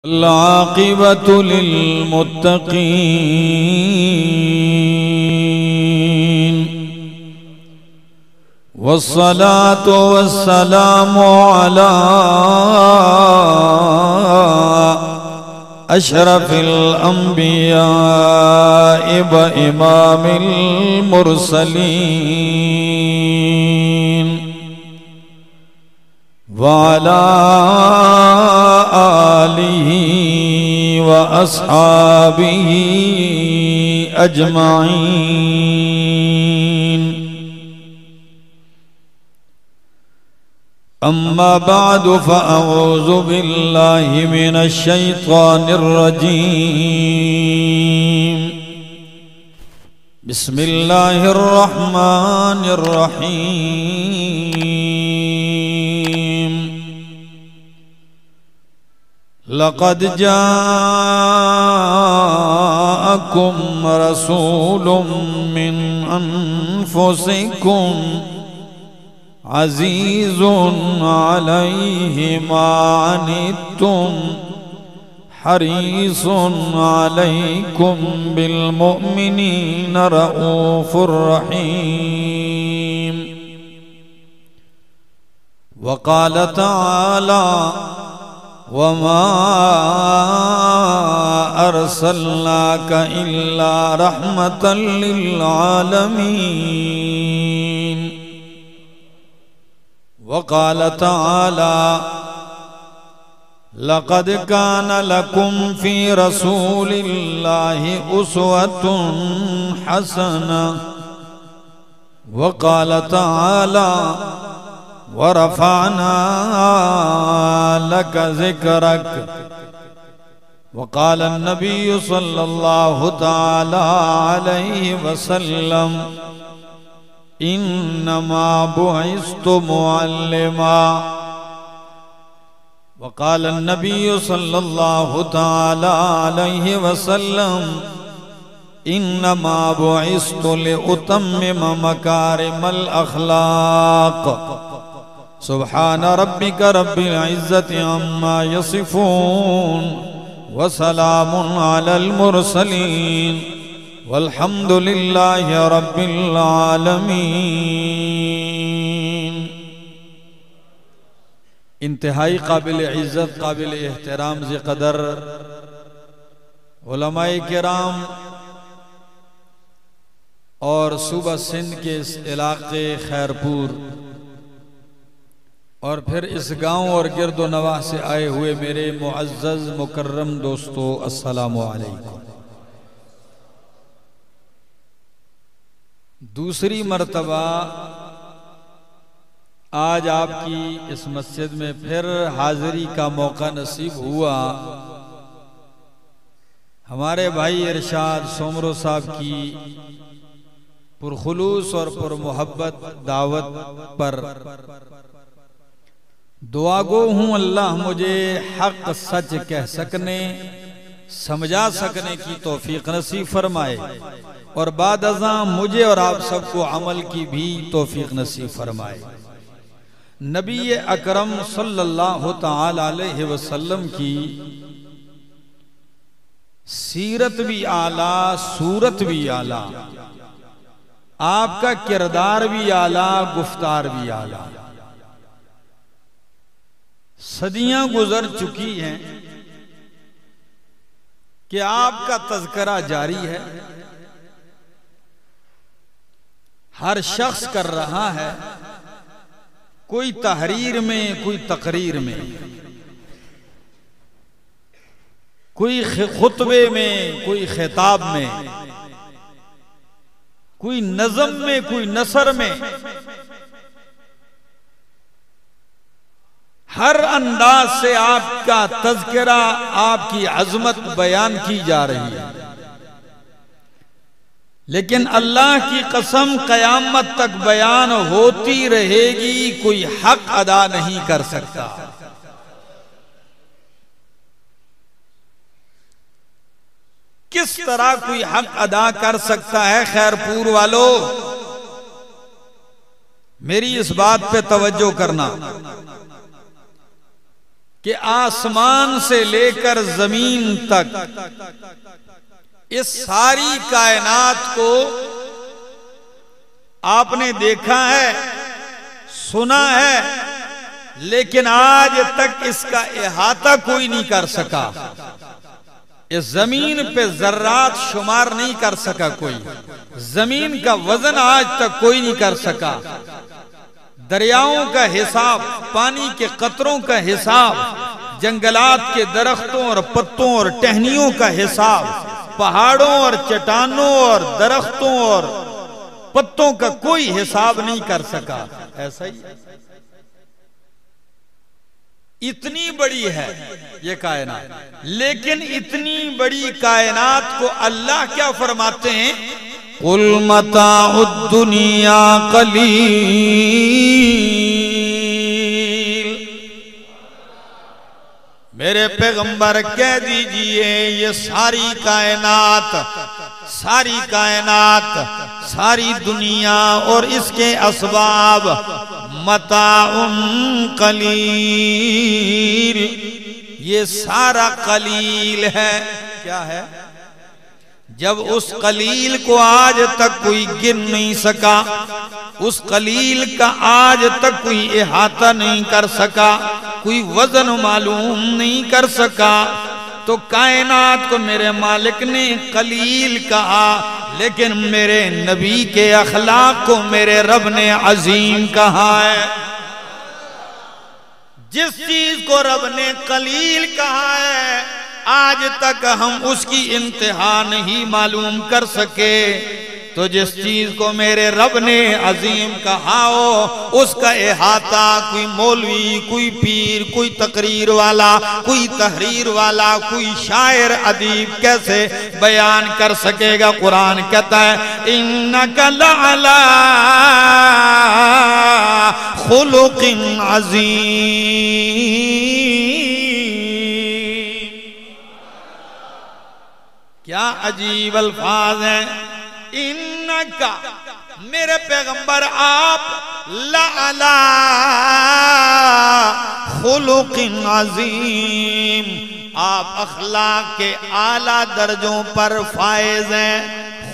अल-आक़िबतु लिल-मुत्तक़ीन वस्सलातु वस्सलामु अला अशरफिल अंबिया'i व इमामिल मुरसलीन व अला आलिही व अस्हाबिही अजमाइन। अम्मा बादु फ़अऊज़ु बिल्लाहि मिनश शैतानिर रजीम। बिस्मिल्लाहिर रहमानिर रहीम। लक़द जाअकुम रसूलुम मिन अनफुसिकुम अज़ीज़ुन अलैहि मा अनित्तुम हरीसुन अलैकुम बिल मुमिनीना रऊफ़ुर रहीम। वक़ाल तआला वमा अर्सलनाका इल्ला रहमतल लिल आलमीन। वक़ाल तआला लक़द कान लकुम फ़ी रसूलिल्लाहि उस्वतुन हसना। वक़ाल तआला वरफ़अना लक ज़िक्रक। वक़ाल अन्नबिय्यु सल्लल्लाहु तआला अलैहि वसल्लम इन्नमा बुइस्तु मुअल्लिमा। वक़ाल अन्नबिय्यु सल्लल्लाहु तआला अलैहि वसल्लम इन्नमा बुइस्तु लिउतम्मिम मकारिमल अख़लाक़। सुब्हान रब्बिक रब्बिल इज़्ज़ति अम्मा यसिफ़ून व सलामुन अलल मुरसलीन वल्हम्दुलिल्लाहि रब्बिल आलमीन। इंतहाई काबिल इज़्ज़त काबिल एहतराम ज़े क़दर उलमाए किराम और सूबा सिंध के इस इलाक़े खैरपुर और फिर इस गांव और गिरदो नवाह से आए हुए मेरे मुअज़्ज़ज़ मुकर्रम दोस्तों, अस्सलामु अलैकुम। दूसरी मर्तबा आज आपकी इस मस्जिद में फिर हाज़िरी का मौका नसीब हुआ। हमारे भाई इरशाद सोमरो साहब की पुरखुलूस और पुरमोहब्बत दावत पर दुआगो हूँ अल्लाह मुझे हक सच कह सकने समझा सकने की तौफीक नसीब फरमाए और बाद अज़ां मुझे और आप सबको अमल की भी तौफीक नसीब फरमाए। नबी अकरम सल्लल्लाहु तआला अलैहि वसल्लम की सीरत भी आला, सूरत भी आला, आपका किरदार भी आला, गुफ्तार भी आला। सदियां गुजर चुकी हैं कि आपका तज़किरा जारी है, हर शख्स कर रहा है, कोई तहरीर में, कोई तकरीर में, कोई खुतबे में, कोई खिताब में, कोई नज़म में, कोई नसर में, हर अंदाज से आपका तज़किरा, आपकी अज़मत बयान की जा रही है। लेकिन अल्लाह की कसम क़यामत तक बयान होती रहेगी, कोई हक अदा नहीं कर सकता। किस तरह कोई हक अदा कर सकता है? खैरपुर वालों, मेरी इस बात पे तवज्जो करना कि आसमान से लेकर जमीन तक इस सारी कायनात को आपने देखा है, सुना है, लेकिन आज तक इसका इहाता कोई नहीं कर सका। इस जमीन पे जर्रात शुमार नहीं कर सका कोई, जमीन का वजन आज तक कोई नहीं कर सका। दरियाओं का हिसाब, पानी के कतरों का हिसाब, जंगलात के दरख्तों और पत्तों और टहनियों का हिसाब, पहाड़ों और चट्टानों और दरख्तों और पत्तों का कोई हिसाब नहीं कर सका। ऐसा ही इतनी बड़ी है ये कायनात, लेकिन इतनी बड़ी कायनात को अल्लाह क्या फरमाते हैं? कुल मताउद दुनिया कलील। मेरे पैगंबर कह दीजिए ये सारी कायनात, सारी कायनात, सारी दुनिया और इसके असबाब मताउन कलील, ये सारा कलील है। क्या है? जब उस कलील को आज तक कोई गिन नहीं सका, उस कलील का आज तक कोई इहाता नहीं कर सका, कोई वजन मालूम नहीं कर सका, तो कायनात को मेरे मालिक ने कलील कहा, लेकिन मेरे नबी के अखलाक को मेरे रब ने अजीम कहा है। जिस चीज को रब ने कलील कहा है आज तक हम उसकी इंतहा नहीं मालूम कर सके, तो जिस चीज को मेरे रब ने अजीम कहा हो उसका इहाता कोई मौलवी, कोई पीर, कोई तकरीर वाला, कोई तहरीर वाला, कोई शायर अदीब कैसे बयान कर सकेगा? कुरान कहता है इन्नका लअला खुलुकिन अज़ीम। क्या अजीब अल्फाज हैं। इन्नका, मेरे पैगंबर आप लअला खुलुकिन अज़ीम, आप अखलाक के आला दर्जों पर फायज हैं,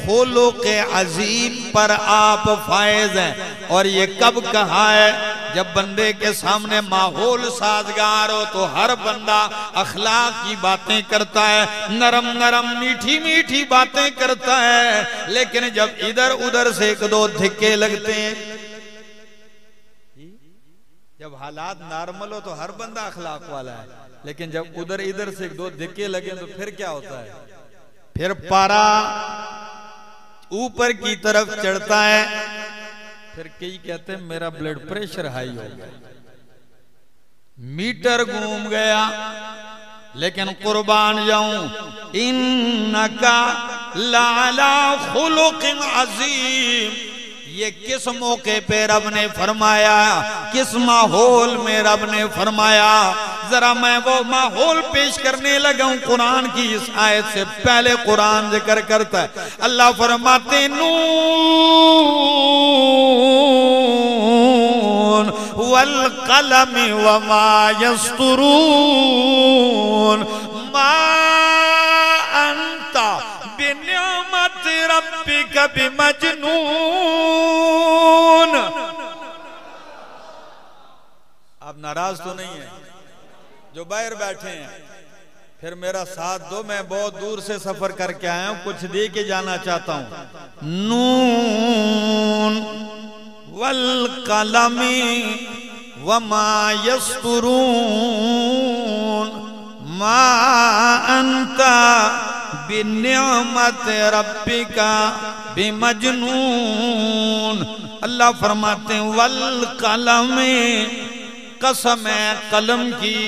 खुलुक अजीम पर आप फायज हैं। और ये कब कहा है? जब बंदे के सामने माहौल साजगार हो तो हर बंदा अखलाक की बातें करता है, नरम नरम मीठी मीठी बातें करता है, लेकिन जब इधर उधर से एक दो धिक्के लगते हैं, जब हालात नॉर्मल हो तो हर बंदा अखलाक वाला है, लेकिन जब उधर इधर से एक दो धिक्के लगे तो फिर क्या होता है? फिर पारा ऊपर की तरफ चढ़ता है। फिर कई कहते हैं मेरा ब्लड प्रेशर हाई हो गया, मीटर घूम गया। लेकिन कुर्बान जाऊं, इन्नका लअला खुलुकिन अज़ीम, ये किस मौके पे रब ने फरमाया, किस माहौल में रब ने फरमाया? जरा मैं वो माहौल पेश करने लगा हूं। कुरान की इस आयत से पहले कुरान जिक्र करता है, अल्लाह फरमाते नून वल कलम वमा यस्तुरून मा अंता बिनिअमत रब्बिका बिमजनून। आप नाराज तो नहीं है जो बाहर बैठे हैं? फिर मेरा साथ दो, मैं बहुत दूर से सफर करके आया हूं, कुछ दे के जाना चाहता हूं। नून वल कलमी वमा यस्तुरून मा अंता बिनिअमत रब्बिका बिमजनून। अल्लाह फरमाते हैं वल कलम, कसम है कलम की।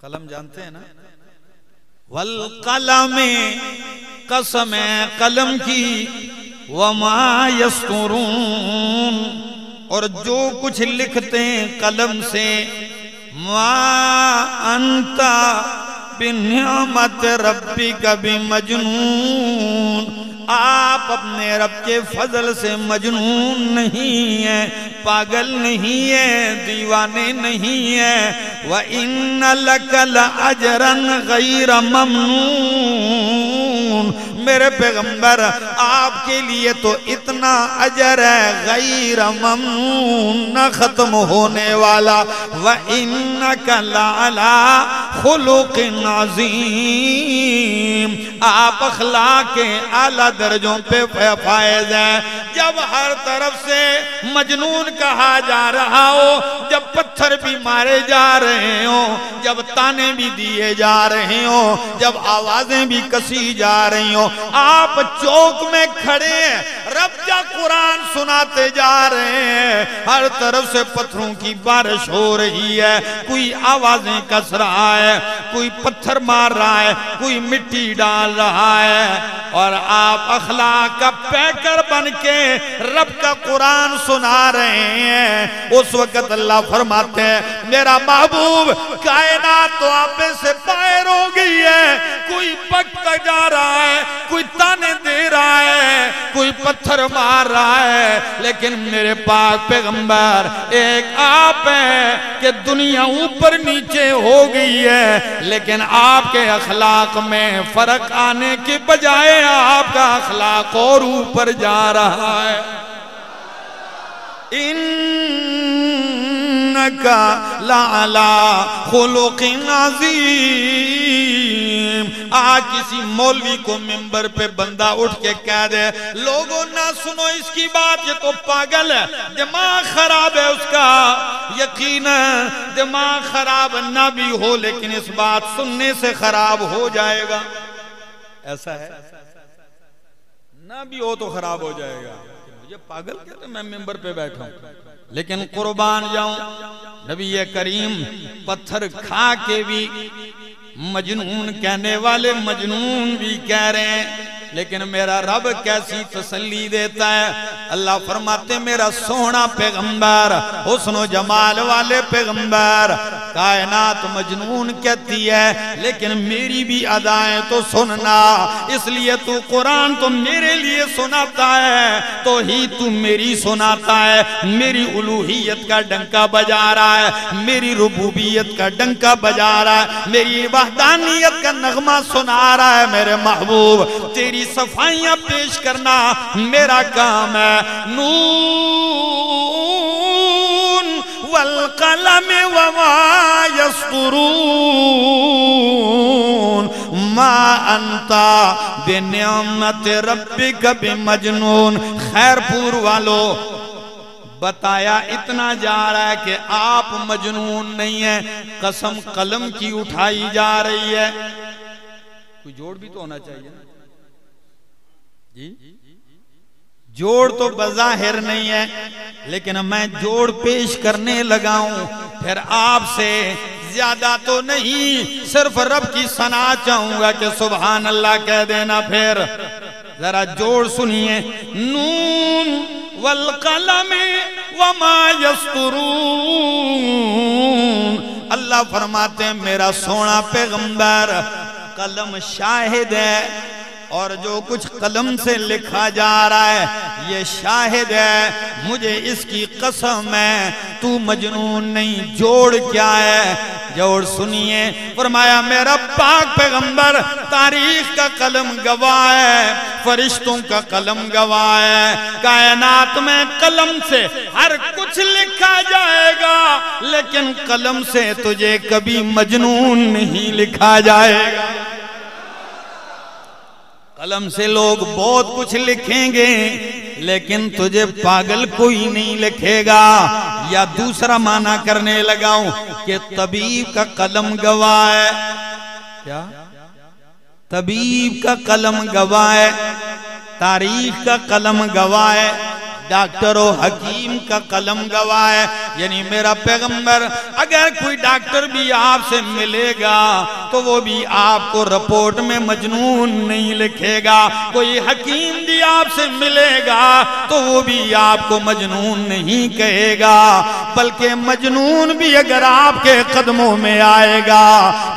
कलम जानते हैं ना? वल कलम, कसम है कलम की। वमा यस्तुरून, और जो कुछ लिखते हैं कलम से। मा अंता बिनिअमत रब्बिका बिमजनून, आप अपने रब के फजल से मजनून नहीं है, पागल नहीं है, दीवाने नहीं है। व इन्न लकल अजरन गैर ममनून, मेरे पैगंबर आपके लिए तो इतना अजर है गैर ममनून, न खत्म होने वाला। व इन्नका लअला खुलुकिन अज़ीम, आप अखलाक के आला दर्जों पे फायज हैं। जब हर तरफ से मजनून कहा जा रहा हो, जब पत्थर भी मारे जा रहे हो, जब ताने भी दिए जा रहे हो, जब आवाजें भी कसी जा रही हो, आप चौक में खड़े हैं, रब का कुरान सुनाते जा रहे हैं। हर तरफ से पत्थरों की बारिश हो रही है, कोई आवाजें कस रहा है, कोई पत्थर मार रहा है, कोई मिट्टी डाल रहा है, और आप अखलाक का पैकर बन के रब का कुरान सुना रहे हैं। उस वक्त अल्लाह फरमाते हैं मेरा महबूब कायनात तो आप से बाहर हो गई है, कोई पकता जा रहा है, कोई ताने दे रहा है, कोई पत्थर मार रहा है, लेकिन मेरे पास पैगंबर एक आप है कि दुनिया ऊपर नीचे हो गई है, लेकिन आपके अखलाक में फर्क आने के बजाय आपका अखलाक और ऊपर जा रहा है। इन्नका लअला खुलुकिन अज़ीम। आज किसी मौलवी को मिंबर पे बंदा उठ के कह दे लोगों ना सुनो इसकी बात, ये तो पागल है, दिमाग खराब है उसका। यकीन दिमाग खराब ना भी हो, लेकिन इस बात सुनने से खराब हो जाएगा। ऐसा है ना भी हो तो खराब हो जाएगा। मुझे पागल कहते मैं मिंबर पे बैठा हूं, लेकिन कुर्बान जाऊं नबी करीम पत्थर खा के भी मजनून कहने वाले मजनून भी कह रहे हैं, लेकिन मेरा रब कैसी तसल्ली देता है। अल्लाह फरमाते मेरा सोहना पैगंबर, हुस्न जमाल वाले पैगंबर, कायनात मजनून कहती है, लेकिन मेरी भी अदाएं तो सुनना। इसलिए तू कुरान तो मेरे लिए सुनाता है, तो ही तू मेरी सुनाता है। मेरी उलूहियत का डंका बजा रहा है, मेरी रुबूबियत का डंका बजा रहा है, मेरी वहदानियत का नगमा सुना रहा है। मेरे महबूब तेरी सफाइयां पेश करना मेरा काम है। नून वल कलम वमा यस्तुरून मा अंता बिनिअमत रब्बिक बिमजनून। खैरपुर वालों बताया इतना जा रहा है कि आप मजनून नहीं है, कसम कलम की उठाई जा रही है। कोई जोड़ भी तो होना चाहिए ना जी। जोड़ तो बज़ाहिर नहीं है, लेकिन मैं जोड़ पेश करने लगा हूं। फिर आपसे ज्यादा तो नहीं, सिर्फ रब की सना चाहूंगा कि सुभान अल्लाह कह देना। फिर जरा जोड़ सुनिए। नून वल कलम वमा यस्तुरून। अल्लाह फरमाते हैं मेरा सोना पैगंबर कलम शाहिद है, और जो कुछ कलम से लिखा जा रहा है ये शाहिद है। मुझे इसकी कसम है तू मजनून नहीं। जोड़ क्या है? जोड़ सुनिए। फरमाया मेरा पाक पैगंबर तारीख का कलम गवाह है, फरिश्तों का कलम गवाह है। कायनात में कलम से हर कुछ लिखा जाएगा, लेकिन कलम से तुझे कभी मजनून नहीं लिखा जाएगा। कलम से लोग बहुत कुछ लिखेंगे, लेकिन तुझे पागल कोई नहीं लिखेगा। या दूसरा माना करने लगाऊं कि तबीब का कलम गवाह है। क्या? तबीब का कलम गवाह है, तारीख का कलम गवाह है, डॉक्टर और हकीम का कलम गवाह है। यानी मेरा पैगंबर अगर कोई डॉक्टर भी आपसे मिलेगा तो वो भी आपको रिपोर्ट में मजनून नहीं लिखेगा। कोई हकीम भी आपसे मिलेगा तो वो भी आपको मजनून नहीं कहेगा, बल्कि मजनून भी अगर आपके कदमों में आएगा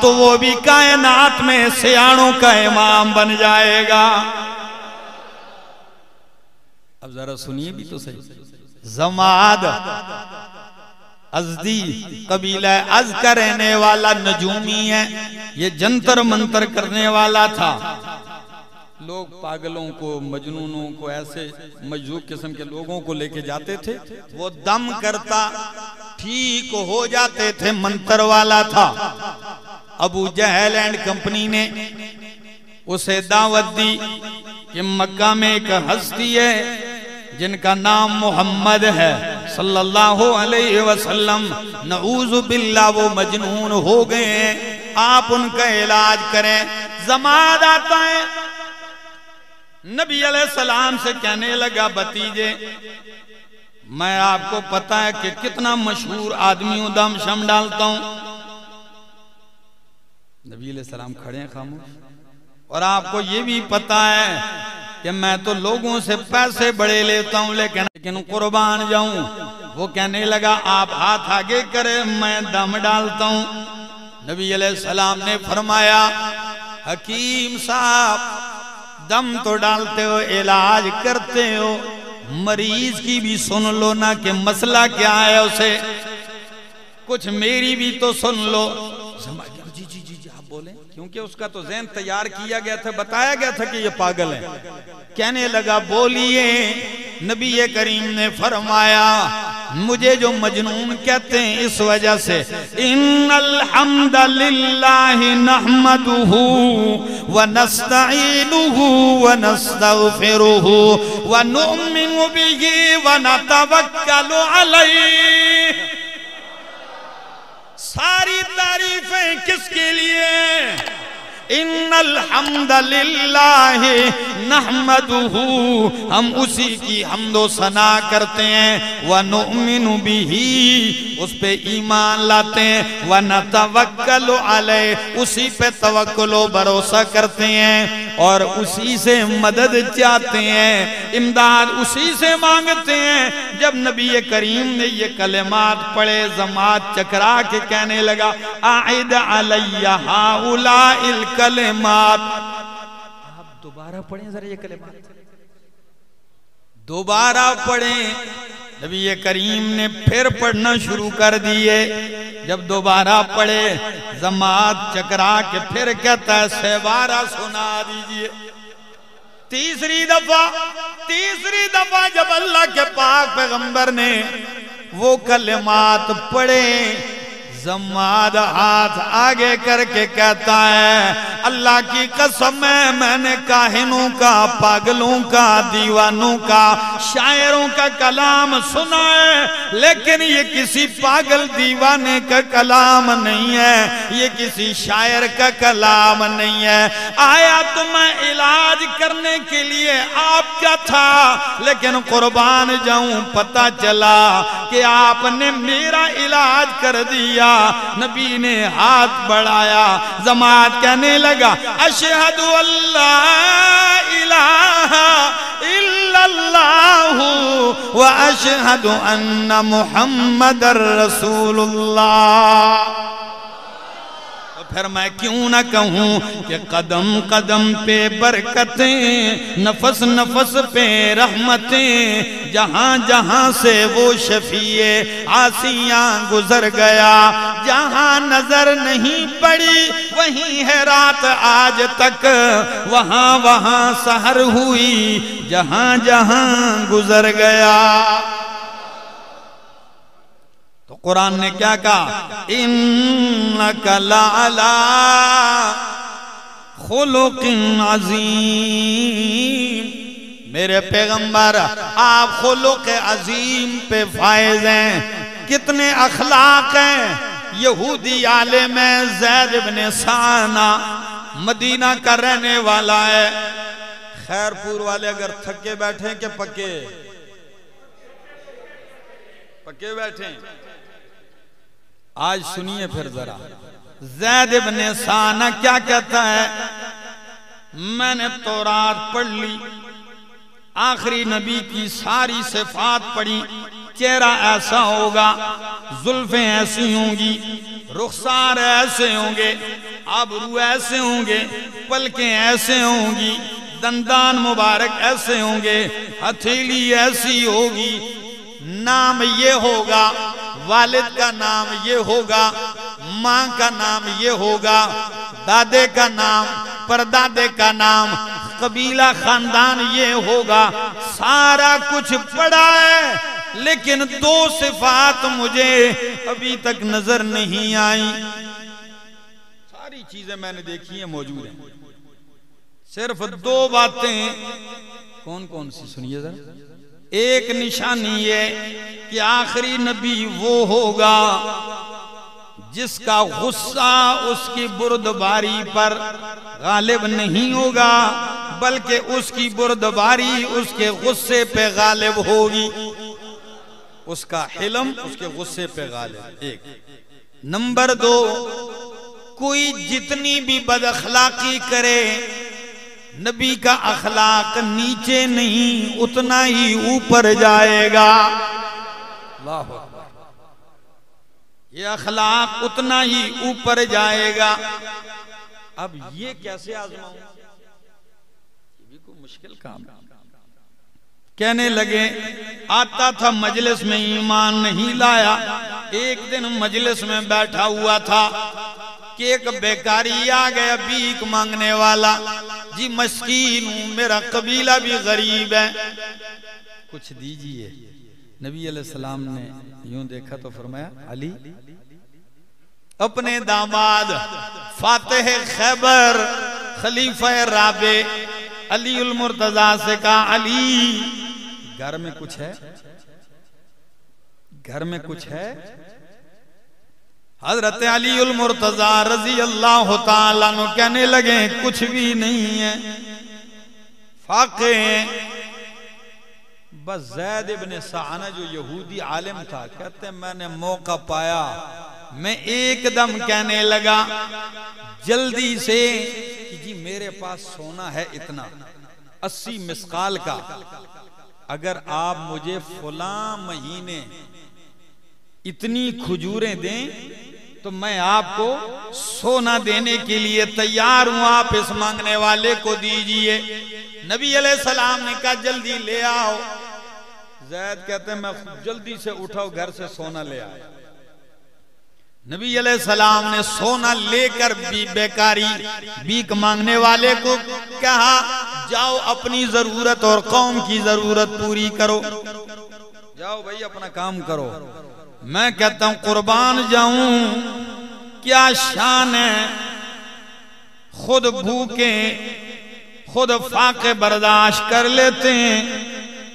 तो वो भी कायनात में सियाणों का इमाम बन जाएगा। अब जरा सुनिए भी तो सही। जमाद अज़दी कबीला अज़ का रहने वाला नजूमी है, ये जंतर मंतर करने वाला था। लोग पागलों को, मजनूनों को, ऐसे मजजूब किस्म के लोगों को लेके जाते थे, वो दम करता ठीक हो जाते थे, मंत्र वाला था। अबू जहल एंड कंपनी ने उसे दावत दी कि मक्का में एक हस्ती है जिनका नाम मोहम्मद है सल्लल्लाहु अलैहि वसल्लम, नऊज़ु बिल्लाह वो मजनून हो गए हैं, आप उनका इलाज करें। जमाद आता है, नबी अलैहिस्सलाम से कहने लगा, भतीजे मैं आपको पता है कि कितना मशहूर आदमी हूं, दम शम डालता हूं। नबी अलैहिस्सलाम खड़े हैं खामोश, और आपको ये भी पता है कि मैं तो लोगों से पैसे बड़े लेता हूं, लेकिन कुर्बान जाऊं। वो कहने लगा, आप हाथ आगे करें, मैं दम डालता हूं। नबी अलैहिस्सलाम ने फरमाया, हकीम साहब दम तो डालते हो, इलाज करते हो, मरीज की भी सुन लो ना कि मसला क्या है, उसे कुछ मेरी भी तो सुन लो। जी जी जी जी आप बोले, क्योंकि उसका तो ज़हन तैयार किया गया था, बताया गया था कि ये पागल है। कहने लगा, बोलिए। नबी करीम ने फरमाया, मुझे जो मजनून कहते हैं इस वजह से, इन्नल हम्दा लिल्लाहि नहमदुहु व नस्तईनुहु व नस्तगफिरुहु व नुमिनु बिही व नतवक्कलु अलैहि। सारी तारीफें किसके लिए? इन्नल हम्दा लिल्लाहि नहमदुहु, हम उसी की हम्दो सना करते हैं, व नुमिनु बिही, उस पे ईमान लाते हैं, व नतवक्कलु अलैहि, उसी पे तवक्कुलो भरोसा करते हैं, और उसी से मदद चाहते हैं, इमदाद उसी से मांगते हैं। जब नबी करीम ने ये कलिमात पढ़े, जमात चकरा के कहने लगा, आइद अलैया हाउलाइल कलिमात। आप दोबारा पढ़ें जरा ये कलिमात, दोबारा पढ़ें। नबी करीम ने फिर पढ़ना शुरू कर दिए। जब दोबारा पढ़े, जमात चकरा के फिर कहता है, सहबारा सुना दीजिए। तीसरी दफा जब अल्लाह के पाक पैगंबर ने वो कलिमात पढ़े, जमाद हाथ आगे करके कहता है, अल्लाह की कसम है, मैंने काहिनों का, पागलों का, दीवानों का, शायरों का कलाम सुना है, लेकिन ये किसी पागल दीवाने का कलाम नहीं है, ये किसी शायर का कलाम नहीं है। आया तो मैं इलाज करने के लिए आपका था, लेकिन कुर्बान जाऊं, पता चला कि आपने मेरा इलाज कर दिया। नबी ने हाथ बढ़ाया, जमात कहने लगा, अशहदु अल्ला इलाहा इल्लल्लाहु व अशहदु अन्ना मुहम्मदर रसूलुल्लाह। फिर मैं क्यों न कहूं कि कदम कदम पे बरकतें, नफस नफस पे रहमतें, जहां जहां से वो शफीए आसियां गुजर गया, जहां नजर नहीं पड़ी वहीं है रात आज तक, वहां वहां सहर हुई, जहां जहां गुजर गया। तो कुरान ने क्या कहा? इन्नका लअला खुलुकिन अज़ीम, मेरे पैगंबर आप खुलुक अजीम पे फायज हैं। कितने अखलाक हैं। यहूदी आलिम है, ज़ैद इब्न साना, मदीना का रहने वाला है। खैरपुर वाले अगर थके बैठे कि पक्के पक्के बैठे, आज सुनिए फिर जरा। ज़ैद इब्न साना क्या कहता है? मैंने तौरात पढ़ ली, आखिरी नबी की सारी सिफात पढ़ी। चेहरा ऐसा होगा, जुल्फें ऐसी होंगी, रुखसार ऐसे होंगे, आबरू ऐसे होंगे, पलकें ऐसे होंगी, दंदान मुबारक ऐसे होंगे, हथेली ऐसी होगी, नाम ये होगा, वालिद का नाम ये होगा, माँ का नाम ये होगा, दादे का नाम, परदादे का नाम, कबीला खानदान ये होगा, सारा कुछ पड़ा है, लेकिन दो सिफात मुझे अभी तक नजर नहीं आई। सारी चीजें मैंने देखी है, मौजूद हैं, सिर्फ दो बातें। कौन कौन सी सुनिए जरा। एक निशानी ये कि आखिरी नबी वो होगा जिसका गुस्सा उसकी बुर्दबारी पर गालिब नहीं होगा, बल्कि उसकी बुर्दबारी उसके गुस्से पे गालिब होगी, उसका हिल्म उसके गुस्से पे गालिब। एक नंबर दो, कोई जितनी भी बदअखलाकी करे, नबी का अखलाक नीचे नहीं उतना ही ऊपर जाएगा। अल्लाह हू अकबर। ये अखलाक उतना ही ऊपर जाएगा। अब ये कैसे आजमाऊं, ये भी कोई मुश्किल काम है। कहने लगे, आता था मजलिस में, ईमान नहीं लाया। एक दिन मजलिस में बैठा हुआ था कि एक बेकारी आ गया, भीख मांगने वाला। जी मस्कीन हूं, मेरा कबीला भी गरीब है, कुछ दीजिए। नबी अलैहिस्सलाम ने यूं देखा तो फरमाया, अली। अपने दामाद फातिह खैबर खलीफा राबे अली उल मुर्तजा से कहा, अली घर में कुछ है, घर में कुछ है। हजरत अली उल मुर्तजा रजी अल्लाह ताला अन्हु कहने लगे, कुछ भी नहीं है, फाके हैं। बस ज़ैद इब्न साना जो यहूदी आलिम था, कहते मैंने मौका पाया, मैं एकदम कहने लगा जल्दी से कि जी मेरे पास सोना है इतना 80 मिस्काल का, अगर आप मुझे फुला महीने इतनी खजूरें दें तो मैं आपको सोना देने के लिए तैयार हूं, आप इस मांगने वाले को दीजिए। नबी अलैहिस्सलाम ने कहा, जल्दी ले आओ। ज़ैद कहते हैं, मैं जल्दी से उठाओ, घर से सोना ले आया। नबी अलैहिस्सलाम ने सोना लेकर भी बेकारी भीख मांगने वाले को कहा, जाओ अपनी जरूरत और कौम की जरूरत पूरी करो, जाओ भाई अपना काम करो। मैं कहता हूं कुर्बान जाऊं, क्या शान है, खुद भूखे खुद फाके बर्दाश्त कर लेते हैं,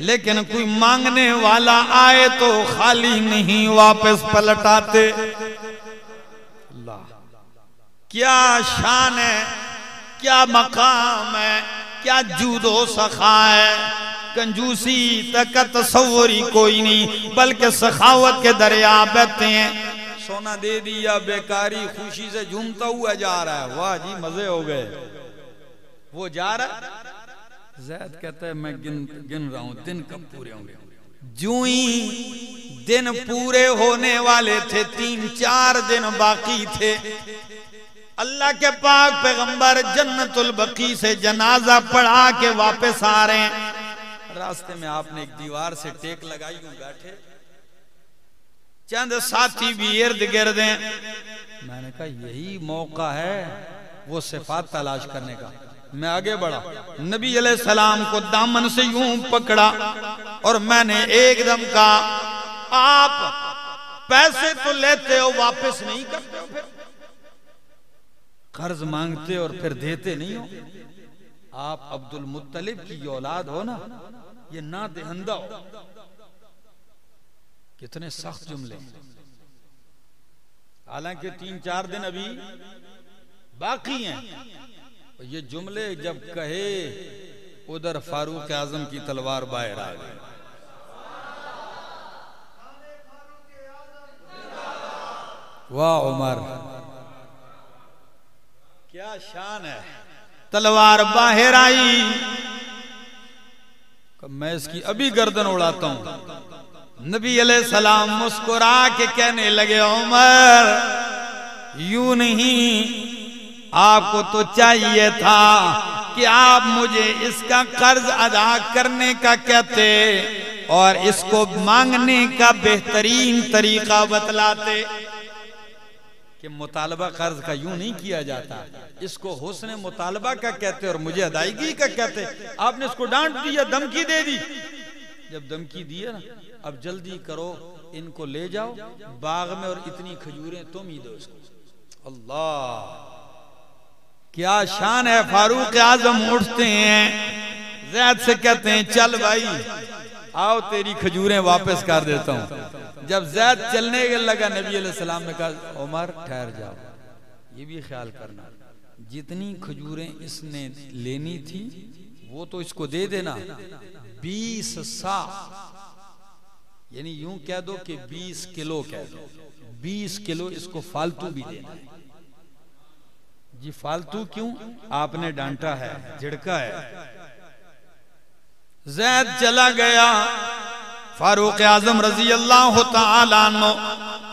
लेकिन कोई मांगने वाला आए तो खाली नहीं वापस पलटाते। क्या शान है, क्या मकाम है, क्या जूदो सखा है। कंजूसी तक तस्वुर ही कोई नहीं, बल्कि सखावत के दरिया बहते हैं। सोना दे दिया, बेकारी खुशी से झूमता हुआ जा रहा है, वाह जी मजे हो गए, वो जा रहा है। ज़ैद कहता है, मैं गिन रहा हूं दिन कब पूरे होंगे। जो ही दिन पूरे होने वाले थे, 3-4 दिन बाकी थे, अल्लाह के पाक पैगंबर जन्नतुल बकी से जनाजा पढ़ा के वापस आ रहे हैं। रास्ते में आपने एक दीवार से टेक लगाई, हूं बैठे, चंद साथी भी इर्द गिर्द हैं। मैंने कहा यही मौका है वो सिफात तलाश करने का। मैं आगे बढ़ा, नबी अलैहिस्सलाम को दामन से यूं पकड़ा और मैंने एकदम कहा, आप पैसे तो लेते हो, वापस नहीं करते हो, फिर कर्ज मांगते और फिर देते नहीं हो। आप अब्दुल मुत्तलिब की औलाद हो ना, ये ना देहंदा हो। कितने सख्त जुमले, हालांकि 3-4 दिन अभी बाकी हैं। ये जुमले जब कहे, उधर फारूक आजम की तलवार बाहर आ गई। वाह उमर, क्या शान है। तलवार बाहर आई, मैं इसकी अभी गर्दन उड़ाता हूं। नबी अलैहिस्सलाम मुस्कुरा के कहने लगे, उमर यूं नहीं, आपको तो चाहिए था कि आप मुझे इसका कर्ज अदा करने का कहते और इसको मांगने का बेहतरीन तरीका बतलाते कि मुतालबा कर्ज का यूं नहीं किया जाता, इसको हुस्न मुतालबा का कहते और मुझे अदायगी का कहते। आपने इसको डांट दिया, धमकी दे दी। जब धमकी दी है ना, अब जल्दी करो, इनको ले जाओ बाग में और इतनी खजूरें तुम ही दो इसको। अल्लाह क्या शान है। फारूक आजम उठते हैं, ज़ैद से कहते हैं चल भाई आओ तेरी खजूरें वापस कर देता हूं। जब ज़ैद चलने लगा, नबी अलैहिस्सलाम ने कहा उमर ठहर जाओ, ये भी ख्याल करना जितनी खजूरें इसने लेनी थी वो तो इसको दे देना, 20 सा, यानी यूं कह दो कि 20 किलो कह दो, 20 किलो इसको फालतू भी देना है। जी फालतू क्यों? आपने डांटा है, झिड़का है। ज़ैद चला गया, फारूक आजम रजी अल्लाह तआला अन्हु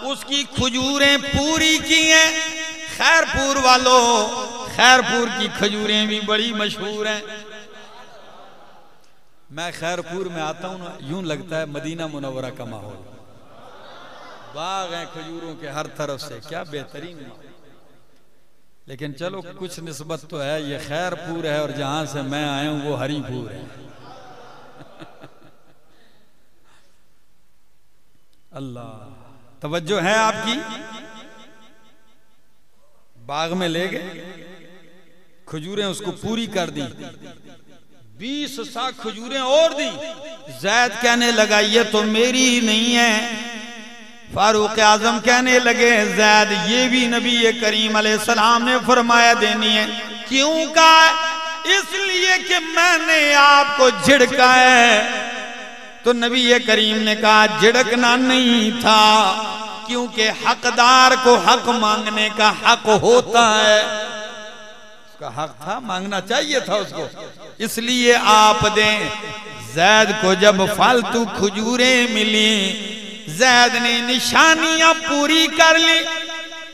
उसकी खजूरें पूरी की हैं। खैरपुर वालों, खैरपुर की खजूरें भी बड़ी मशहूर हैं। मैं खैरपुर में आता हूं ना, यूं लगता है मदीना मुनव्वरा का माहौल, बाग हैं खजूरों के हर तरफ से, क्या बेहतरीन। लेकिन चलो कुछ निस्बत तो है, ये खैरपुर है और जहां से मैं आया हूं वो हरीपुर है। अल्लाह तवज्जो है आपकी। बाग में ले गए, खजूरें उसको पूरी कर दी, 20 सा खजूरें और दी। ज़ैद कहने लगा ये तो मेरी ही नहीं है। फारूक आजम कहने लगे ज़ैद ये भी नबी करीम अलैहिस्सलाम ने फरमाया देनी है। क्यों कहा? इसलिए कि मैंने आपको झिड़का है। तो नबी करीम ने कहा झिड़कना नहीं था, क्योंकि हकदार को हक मांगने का हक होता है। उसका हक था, मांगना चाहिए था उसको, इसलिए आप दें। ज़ैद को जब फालतू खजूरें मिली, ज़ैद ने निशानियां पूरी कर ली,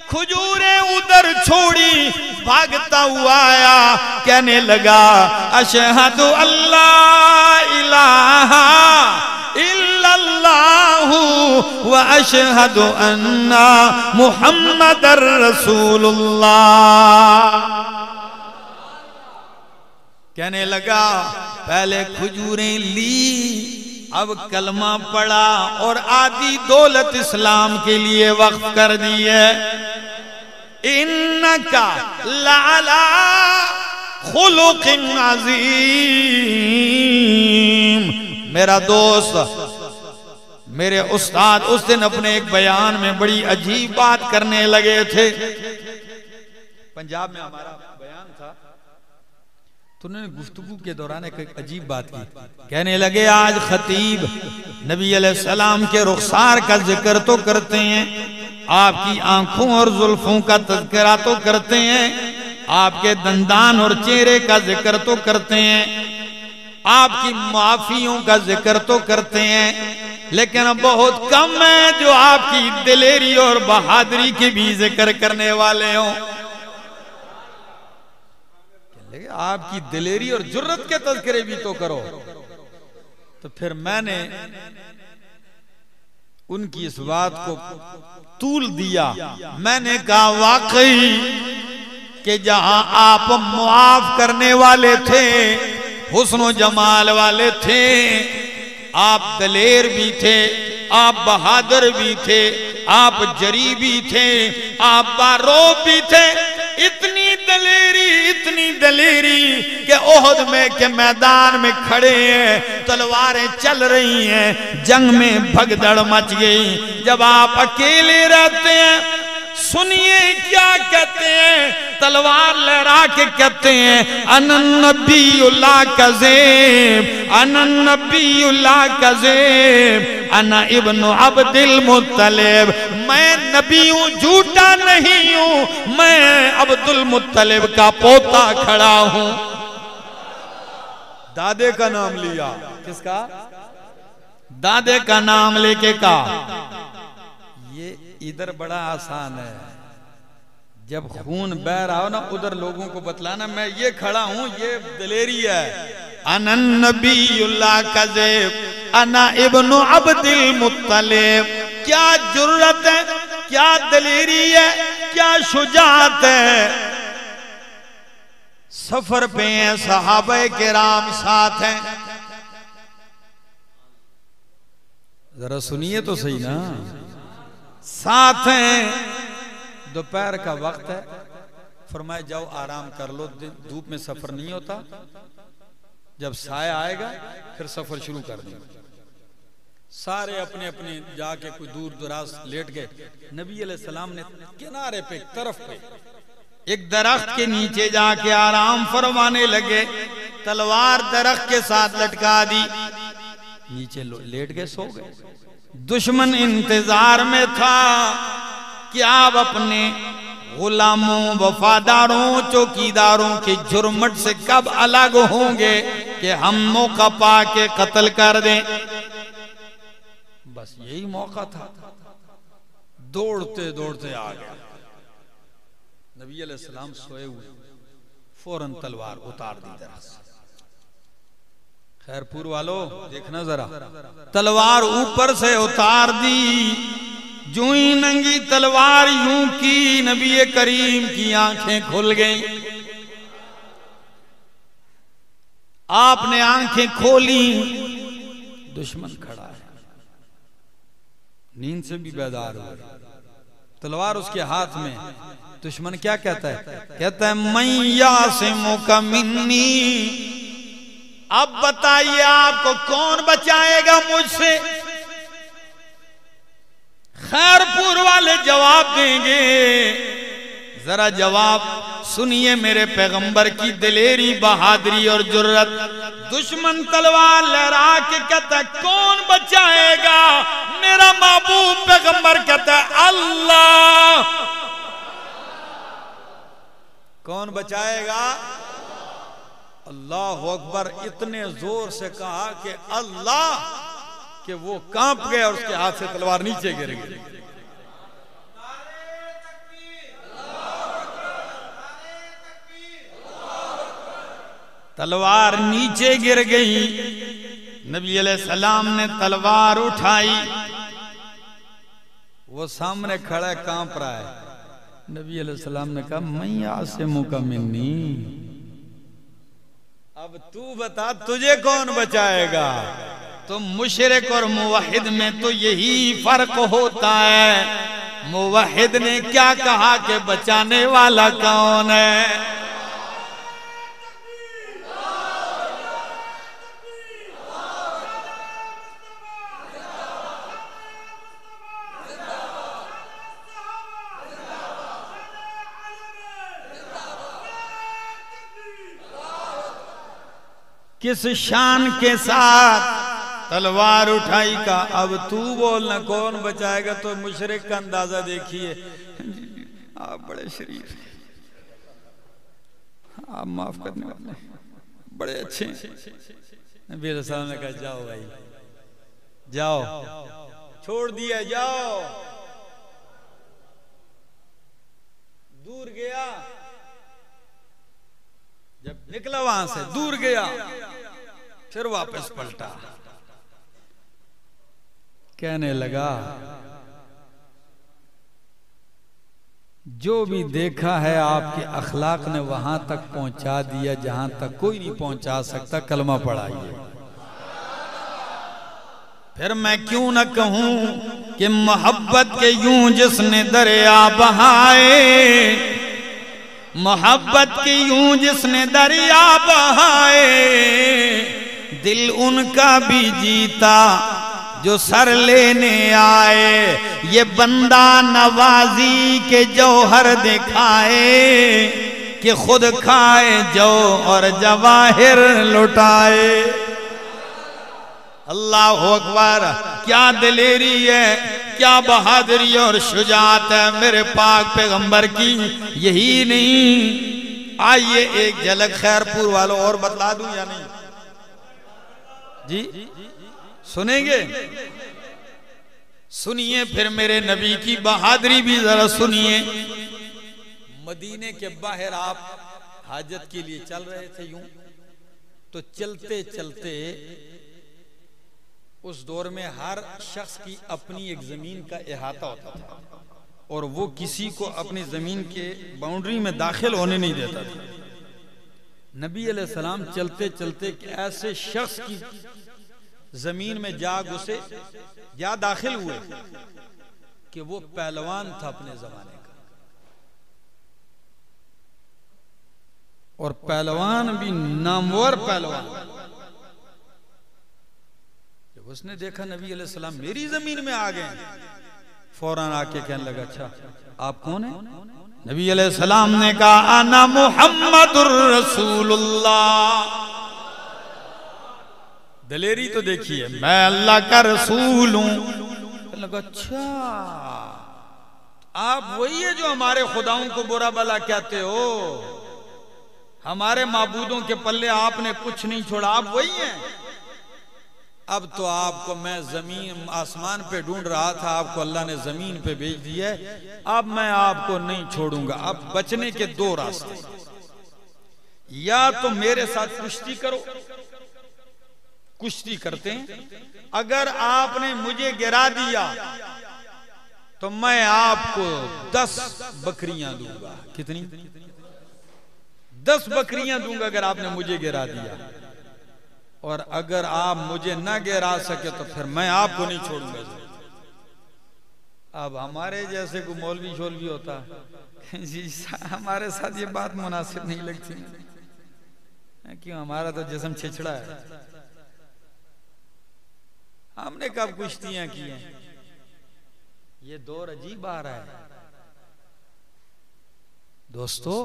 खजूरें उधर छोड़ी, भागता हुआ आया, कहने लगा अशहदु अल्ला इलाहा इल्लल्लाहु व अशहदु अन्ना मुहम्मदर रसूलुल्लाह। कहने लगा पहले खजूरें ली, अब कलमा पढ़ा और आधी दौलत इस्लाम के लिए वक्फ कर दी है। इन्नका लाला खुलुकिन अज़ीम। मेरा दोस्त, मेरे उस्ताद उस दिन अपने एक बयान में बड़ी अजीब बात करने लगे थे। पंजाब में हमारा बयान था, तो उन्होंने गुफ्तगू के दौरान एक अजीब बात की। कहने लगे आज खतीब नबी अलैहिस्सलाम के रुखसार का जिक्र तो करते हैं, आपकी आंखों और जुल्फों का तज़किरा तो करते हैं, आपके दंदान और चेहरे का जिक्र तो करते हैं, आपकी माफियों का जिक्र तो करते हैं, लेकिन बहुत कम है जो आपकी दिलेरी और बहादुरी की भी जिक्र करने वाले हों। आपकी दिलेरी और जुर्रत के तज़किरे भी तो करो। तो फिर मैंने उनकी इस बात को तूल दिया। मैंने कहा वाकई कि जहां आप मुआफ करने वाले थे, हुस्न जमाल वाले थे, आप दलेर भी थे, आप बहादुर भी थे, आप जरी भी थे, आप बारोब भी थे। इतनी दलेरी कि ओहद में के मैदान में खड़े हैं, तलवारें चल रही हैं, जंग में भगदड़ मच गई। जब आप अकेले रहते हैं, सुनिए क्या कहते हैं, तलवार लहरा के कहते हैं अनन नबीउल्लाह कज़ीब, अनन नबीउल्लाह कज़ीब, अना इब्नु अब्दुल मुत्तलिब। मैं नबी हूं, झूठा नहीं हूं, मैं अब्दुल मुत्तलिब का पोता खड़ा हूं। दादे का नाम लिया। किसका? दादे का नाम लेके कहा। ये इधर बड़ा आसान है, जब खून बह रहा हो ना उधर लोगों को बतलाना मैं ये खड़ा हूं, ये दिलेरी है। अनन नबीउल्लाह कज़ेब अना इब्नु अब्दुल मुत्तलिब। क्या जुर्रत है, क्या दिलेरी है, क्या शुजाअत है। सफर पे हैं, सहाबे किराम साथ हैं। जरा सुनिए तो सही ना, साथ हैं। दोपहर का वक्त है, फरमाए जाओ आराम कर लो, धूप में सफर नहीं होता, जब साया आएगा फिर सफर शुरू कर देंगे। सारे अपने अपने जाके कोई दूर दराज लेट गए। नबी अलैहिस्सलाम ने किनारे पे तरफ पे एक दरख्त के नीचे जाके आराम फरमाने लगे। तलवार दरख्त के साथ लटका दी, नीचे लेट गए, सो गए। दुश्मन इंतजार में था कि आप अपने गुलामों, वफादारों, चौकीदारों के जुर्मट से कब अलग होंगे कि हम मौका पाके कत्ल कर दें। बस यही मौका था। दौड़ते दौड़ते आ गया। नबी अलैहिस्सलाम सोए हुए, फौरन तलवार उतार दी दरख्त से। खैरपुर वालों देखना जरा, तलवार ऊपर से उतार दी। जो ही नंगी तलवार यूं की, नबी करीम की आंखें खुल गईं। आपने आंखें खोली, दुश्मन खड़ा है, नींद से भी बेदार हो, तलवार उसके हाथ में। दुश्मन क्या कहता है? कहता है मैया से मुकमिन्नी। अब बताइए आपको कौन बचाएगा मुझसे? खैरपुर वाले जवाब देंगे। जरा जवाब सुनिए मेरे पैगंबर की दिलेरी, बहादुरी और जुर्रत। दुश्मन तलवार लहरा के कहता है कौन बचाएगा? मेरा महबूब पैगंबर कहता है अल्लाह। कौन बचाएगा? अल्लाह अकबर। इतने जोर से कहा कि अल्लाह, कि वो कांप गया और उसके हाथ से तलवार नीचे गिर गई। तलवार नीचे गिर गई। नबी अलैहिस्सलाम ने तलवार उठाई। वो सामने खड़ा है, कांप रहा है। नबी अलैहिस्सलाम ने कहा मैया से मुकमिन्नी। अब तू बता तुझे कौन बचाएगा? तो मुशरिक और मुवहिद में तो यही फर्क होता है। मुवहिद ने क्या कहा कि बचाने वाला कौन है? किस शान के साथ तलवार उठाई का। अब तू बोलना कौन बचाएगा? तो मुशरिक का अंदाजा देखिए। आप बड़े शरीफ, आप माफ करने वाले, बड़े अच्छे। नबी अलैहिस्सलाम ने कहा जाओ भाई जाओ, छोड़ दिया, जाओ। दूर गया, जब निकला वहां से दूर गया, फिर वापस पलटा, कहने लगा जो भी देखा है आपके अखलाक ने वहां तक पहुंचा दिया जहां तक कोई नहीं पहुंचा सकता। कलमा पढ़ाइए। फिर मैं क्यों न कहूं कि मोहब्बत के यूं जिसने दरिया बहाए, मोहब्बत की यूं जिसने दरिया बहाए, दिल उनका भी जीता जो सर लेने आए। ये बंदा नवाजी के जौहर दिखाए कि खुद खाए जो और जवाहिर लुटाए। अल्लाह अकबर। क्या दिलेरी है, क्या बहादुरी और शुजात है मेरे पाक पैगंबर की। यही नहीं, आइए एक झलक खैरपुर वालों और बतला दूं या नहीं जी? सुनेंगे? सुनिए फिर मेरे नबी की बहादुरी भी जरा सुनिए। मदीने के बाहर आप हाजत के लिए चल रहे थे यूं, तो चलते चलते उस दौर में हर शख्स की अपनी एक जमीन का अहाता होता था और वो किसी को अपनी जमीन के बाउंड्री में दाखिल होने नहीं देता था। नबी अलैहिस्सलाम चलते चलते ऐसे शख्स की जमीन में जा घुसे, जा दाखिल हुए कि वो पहलवान था अपने जमाने का, और पहलवान भी नामवर पहलवान। जब उसने देखा नबी अलैहिस्सलाम मेरी जमीन में आ गए, फौरन आके कहने लगा, अच्छा आप कौन हैं? नबी अलैहिस्सलाम ने कहा, अना मुहम्मदुर रसूलुल्लाह। दलेरी तो देखिए, मैं अल्लाह का रसूल हूं। लगा, अच्छा आप वही है जो हमारे खुदाओं को बुरा भला कहते हो, हमारे माबूदों के पल्ले आपने कुछ नहीं छोड़ा, आप वही हैं। अब तो आपको मैं जमीन आसमान पे ढूंढ रहा था, आपको अल्लाह ने जमीन पे भेज दिया है, अब मैं आपको नहीं छोड़ूंगा। अब बचने के दो रास्ते, या तो मेरे साथ कुश्ती करो, कुश्ती करते हैं, अगर आपने मुझे गिरा दिया तो मैं आपको 10 बकरियां दूंगा। कितनी? 10 बकरियां दूंगा अगर आपने मुझे गिरा दिया, और अगर आप मुझे ना गिरा सके तो फिर मैं आपको नहीं छोड़ूंगा। अब हमारे जैसे को मौलवी शोलवी होता जी, हमारे साथ ये बात मुनासिब नहीं लगती, क्यों? हमारा तो जिस्म छिछड़ा है, हमने कब कुश्तियां की हैं? ये दौर अजीब आ रहा है दोस्तों।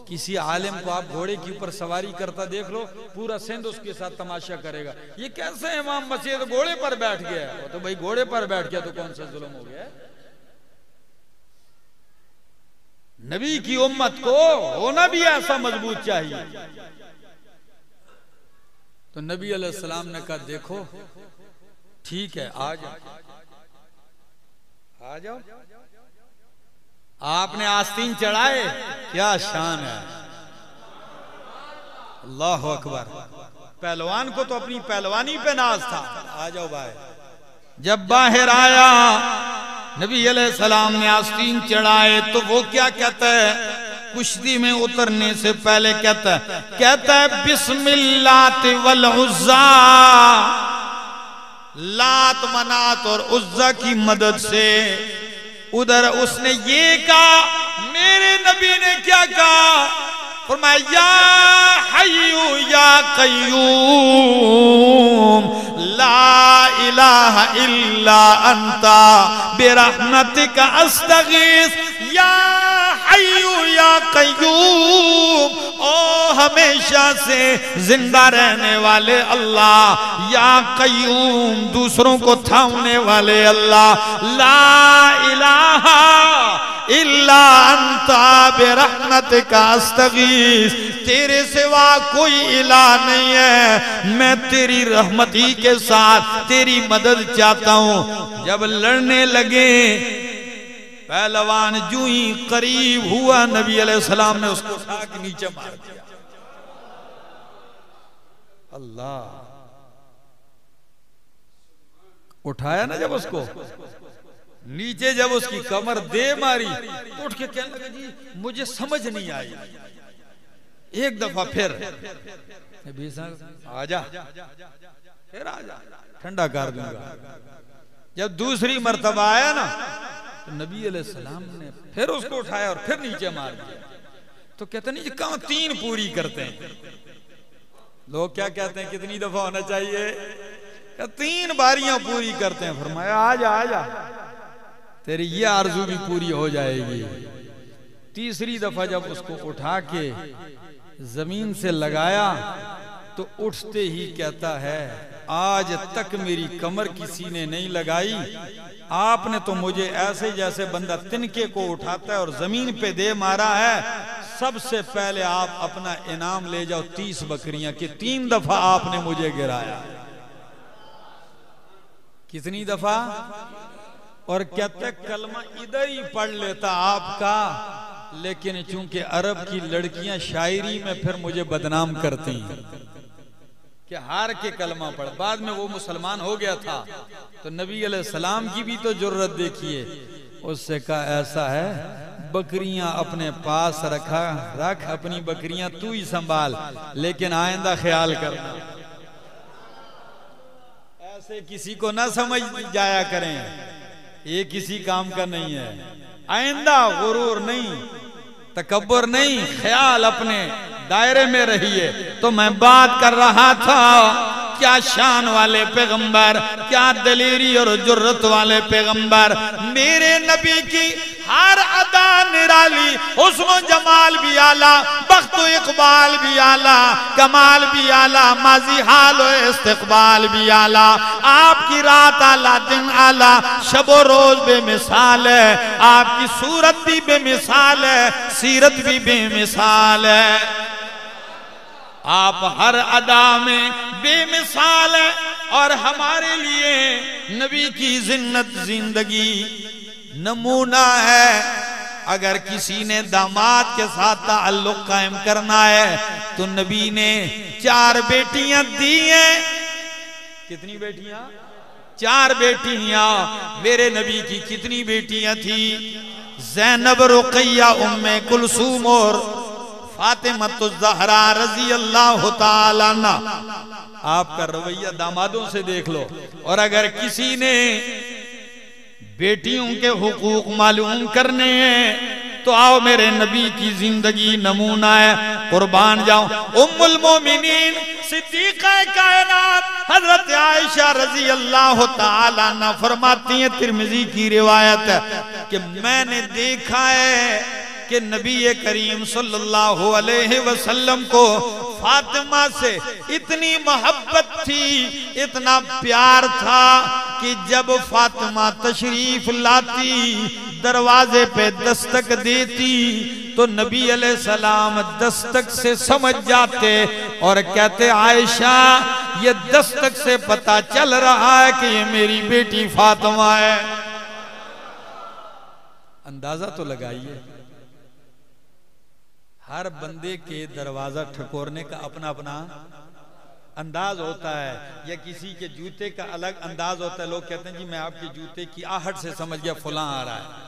किसी आलिम को आप घोड़े के ऊपर सवारी करता देख लो, पूरा सिंध उसके साथ तमाशा करेगा। ये कैसे इमाम मसीह तो घोड़े पर बैठ गया? तो भाई घोड़े पर बैठ गया तो कौन सा जुल्म हो गया? नबी की उम्मत को होना भी ऐसा मजबूत चाहिए। तो नबी अलैहिस्सलाम ने कहा, देखो ठीक है, आ जाओ आ जाओ। आपने आस्तीन चढ़ाए, क्या शान है, अल्लाह अकबर। पहलवान को तो अपनी पहलवानी पे नाज था। आ जाओ भाई। जब बाहर आया नबी अलैहिस्सलाम ने आस्तीन चढ़ाए तो वो क्या कहता है? कुश्ती में उतरने से पहले कहता है बिस्मिल्लात वल उज़्ज़ा, लात मनात और उज़्ज़ा की मदद से। उधर उसने ये कहा, मेरे नबी ने क्या कहा? फरमाया, या हय्यू या कय्यूम ला इलाहा इल्ला अंता बिरहमतिका अस्तगीस। या हय्यू या कय्यूम, ओ हमेशा से जिंदा रहने वाले अल्लाह, या कय्यूम दूसरों को थामने वाले अल्लाह, ला इलाहा इल्ला अंता बिरहमतिका अस्तगीस, तेरे सिवा कोई इला नहीं है, मैं तेरी रहमत ही के साथ तेरी मदद चाहता हूं। जब लड़ने लगे, पहलवान जूं ही करीब हुआ, नबी अलैहिस्सलाम ने उसको उठा के नीचे मार दिया। अल्लाह, उठाया ना जब उसको नीचे, जब उसकी कमर दे मारी तो उठ के कहने लगा, जी मुझे समझ नहीं आई। एक दफा फिर आजा, फिर आजा, ठंडा कर दूंगा। जब दूसरी मर्तबा आया ना तो नबी अलैहिस्सलाम ने फिर उसको उठाया और फिर नीचे मार दिया। तो कहते नहीं, कहां 3 पूरी करते हैं लोग? क्या कहते हैं कितनी दफा होना चाहिए? 3 बारियां पूरी करते हैं। फरमाया, आजा आजा, तेरी ये आरज़ू भी पूरी हो जाएगी। तीसरी दफा जब उसको उठा के जमीन से लगाया तो उठते ही कहता है, आज तक मेरी कमर किसी ने नहीं लगाई, आपने तो मुझे ऐसे जैसे बंदा तिनके को उठाता है और जमीन पे दे मारा है। सबसे पहले आप अपना इनाम ले जाओ 30 बकरियां की। 3 दफा आपने मुझे गिराया। कितनी दफा? और कहते कलमा इधर ही पढ़ लेता आपका लेकिन चूंकि अरब की लड़कियां शायरी में फिर मुझे बदनाम करती हैं कि हार के कलमा पढ़। बाद में वो मुसलमान हो गया था तो नबी अलैहिस्सलाम की भी तो जुर्रत देखिए, उससे कहा ऐसा है बकरियां अपने पास रख अपनी बकरियां तू ही संभाल, लेकिन आइंदा ख्याल करना, ऐसे किसी को ना समझ जाया करें, ये किसी काम का नहीं है। आइंदा गुरूर नहीं, तकब्बुर नहीं, ख्याल अपने दायरे में रहिए। तो मैं बात कर रहा था क्या शान वाले पैगंबर, क्या दलेरी और जुर्रत वाले पैगंबर। मेरे नबी की हर अदा निराली, हुस्न जमाल भी आला, बख्त इकबाल भी आला, कमाल भी आला, माजी हाल और इस्तकबाल भी आला। आपकी रात आला, दिन आला, शबो रोज बेमिसाल है। आपकी सूरत भी बेमिसाल है, सीरत भी बेमिसाल है। आप हर अदा में बेमिसाल है और हमारे लिए नबी की जिन्नत जिंदगी नमूना है। अगर किसी ने दामाद के साथ ताल्लुक कायम करना है तो नबी ने 4 बेटियां दी हैं। कितनी बेटियां? 4 बेटियां। मेरे नबी की कितनी बेटियां थी? ज़ैनब, रुक़ैया, उम्मे कुलसूम और फातिमतुज़ ज़हरा रज़ी अल्लाह ताला अन्हा। आपका रवैया दामादों से देख लो। और अगर किसी ने बेटियों के हुकूक मालूम करने हैं तो आओ मेरे नबी की जिंदगी नमूना है, कुर्बान जाऊं। उम्मुल मोमिनीन सिद्दीक़ा कायनात हजरत आयशा रज़ी अल्लाह ताला अन्हा फरमाती हैं, तिर्मिज़ी की रिवायत है कि मैंने देखा है कि नबी करीम सल्लल्लाहु अलैहि वसल्लम को फातिमा से इतनी मोहब्बत थी, इतना प्यार था कि जब फातिमा तशरीफ लाती, दरवाजे पे दस्तक देती तो नबी अलैहिस्सलाम दस्तक से समझ जाते और कहते आयशा ये दस्तक से पता चल रहा है कि ये मेरी बेटी फातिमा है। अंदाजा तो लगाइए, हर बंदे के दरवाजा ठकोरने का अपना अपना अंदाज होता है, या किसी के जूते का अलग अंदाज होता है। लोग कहते हैं जी मैं आपके जूते की आहट से समझ गया फलां आ रहा है।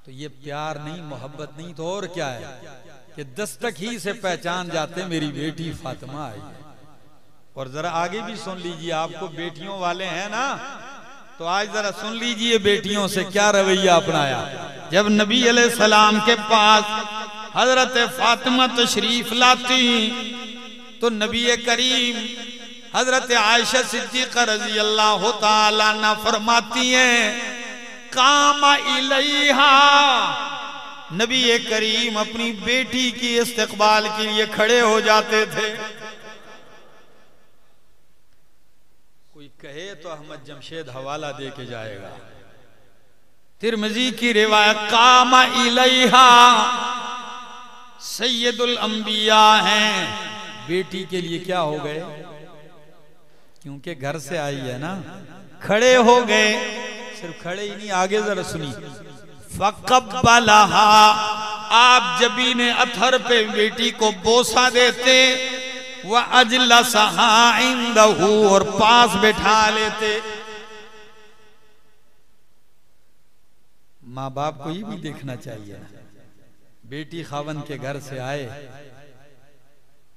तो ये प्यार नहीं, मोहब्बत नहीं तो और क्या है कि दस्तक ही से पहचान जाते मेरी बेटी फातिमा आई है। और जरा आगे भी सुन लीजिए, आपको बेटियों वाले हैं ना, तो आज जरा सुन लीजिए बेटियों से क्या रवैया अपनाया। जब नबी अलैहिस्सलाम के पास हजरत फातिमा तशरीफ लाती तो नबी करीम हजरत आयशा सिद्दीक़ा रज़ी अल्लाह ताला अन्हा फरमाती हैं कामा इलैहा। नबी करीम अपनी बेटी की इस्तकबाल के लिए खड़े हो जाते थे। कोई कहे तो अहमद जमशेद हवाला दे के जाएगा। तिर्मिज़ी की रिवायत कामा इलैहा सैयदुल अंबिया हैं। बेटी के लिए क्या हो गए, क्योंकि घर से आई है ना, खड़े हो गए। सिर्फ खड़े ही नहीं, आगे जरा सुनी। फक़ब्बलहा, आप जबी ने अथर पे बेटी को बोसा देते, व अजलसहा इंदहू, और पास बैठा लेते। माँ बाप को ये भी देखना चाहिए, बेटी खावन के घर से आए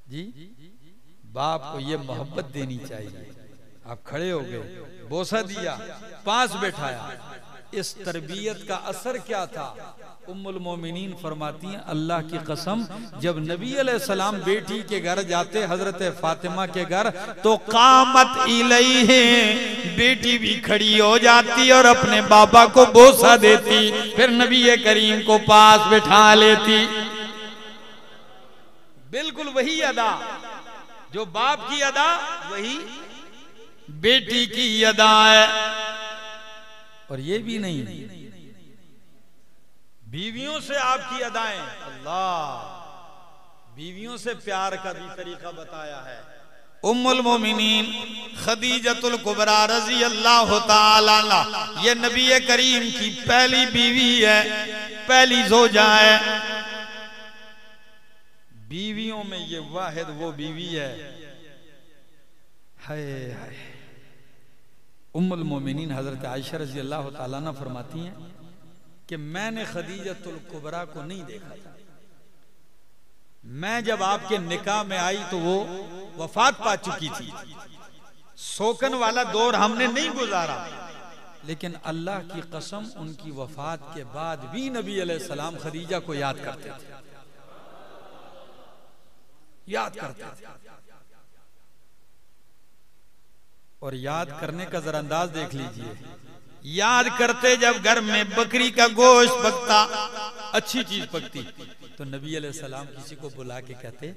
जी, बाप को ये मोहब्बत देनी चाहिए। आप खड़े हो गए, बोसा दिया, पास बैठाया, इस तरबियत का असर क्या था? उम्मुल मोमिनीन फरमाती हैं अल्लाह की कसम, जब नबी अलैहिस्सलाम बेटी के घर जाते हजरत फातिमा के घर, तो कामत इलैहि, बेटी भी खड़ी हो जाती और अपने बाबा को बोसा देती, फिर नबी करीम को पास बैठा लेती। बिल्कुल वही अदा जो बाप की अदा, वही बेटी की अदा है। और ये भी नहीं, बीवियों से आपकी अदाएं, अल्लाह बीवियों से प्यार का भी तरीका बताया है। उम्मुल मोमिनीन खदीजतुल कुबरा रजी अल्लाह ताला अन्हा, ये नबी करीम की पहली बीवी है, पहली ज़ौजा है। बीवियों में ये वाहिद वो बीवी है। हाय हाय। उम्मुल मोमिनीन हजरत आयशा रजी अल्लाह ताला अन्हा फरमाती हैं कि मैंने खदीजतुल कुबरा को नहीं देखा था। मैं जब आपके निकाह में आई तो वो वफात पा चुकी थी। सोकन वाला दौर हमने नहीं गुजारा, लेकिन अल्लाह की कसम उनकी वफात के बाद भी नबी अलैहिस्सलाम खदीजा को याद करते थे, याद करते थे। और याद करने का जरा अंदाज देख लीजिए। याद करते जब घर में बकरी का गोश्त पकता, अच्छी चीज पकती, तो नबी अलैहिस्सलाम किसी को बुला के कहते